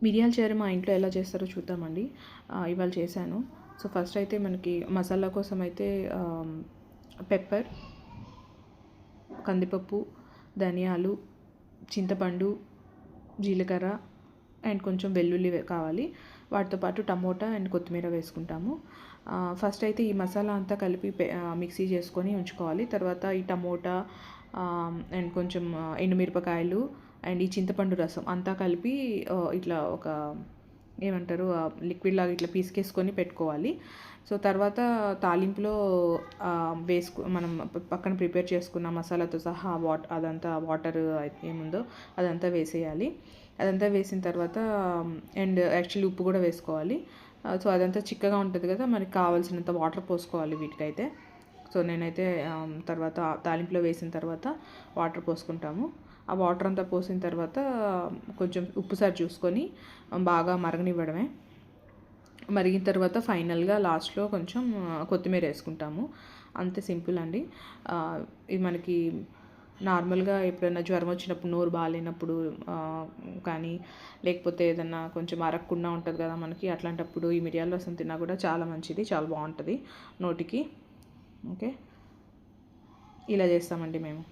మిరియాల చారు మా ఇంట్లో ఎలా చేస్తారో చూద్దామండి. ఇవాళ చేశాను. సో ఫస్ట్ అయితే మనకి మసాలా కోసం అయితే పెప్పర్, కందిపప్పు, ధనియాలు, చింతపండు, జీలకర్ర అండ్ కొంచెం వెల్లుల్లి కావాలి. వాటితో పాటు టమోటా అండ్ కొత్తిమీర వేసుకుంటాము. ఫస్ట్ అయితే ఈ మసాలా అంతా కలిపి మిక్సీ చేసుకొని ఉంచుకోవాలి. తర్వాత ఈ టమోటా అండ్ కొంచెం ఎండుమిరపకాయలు అండ్ ఈ చింతపండు రసం అంతా కలిపి ఇట్లా ఒక ఏమంటారు లిక్విడ్ లాగా ఇట్లా పీసుకేసుకొని పెట్టుకోవాలి. సో తర్వాత తాలింపులో మనం పక్కన ప్రిపేర్ చేసుకున్న మసాలాతో సహా అదంతా వాటర్ ఏముందో అదంతా వేసేయాలి. అదంతా వేసిన తర్వాత అండ్ యాక్చువల్లీ ఉప్పు కూడా వేసుకోవాలి. సో అదంతా చిక్కగా ఉంటుంది కదా, మనకి కావాల్సినంత వాటర్ పోసుకోవాలి వీటికైతే. సో నేనైతే తర్వాత తాలింపులో వేసిన తర్వాత వాటర్ పోసుకుంటాము. ఆ వాటర్ అంతా పోసిన తర్వాత కొంచెం ఉప్పు సారి చూసుకొని బాగా మరగనివ్వడమే. మరిగిన తర్వాత ఫైనల్గా లాస్ట్లో కొంచెం కొత్తిమీర వేసుకుంటాము. అంతే సింపుల్ అండి. ఇది మనకి నార్మల్గా ఎప్పుడైనా జ్వరం వచ్చినప్పుడు, నోరు బాగాలేనప్పుడు కానీ లేకపోతే ఏదన్నా కొంచెం అరగకుండా ఉంటుంది కదా మనకి, అట్లాంటప్పుడు ఈ మిరియాల రసం తిన్నా కూడా చాలా మంచిది, చాలా బాగుంటుంది నోటికి. ఓకే, ఇలా చేస్తామండి మేము.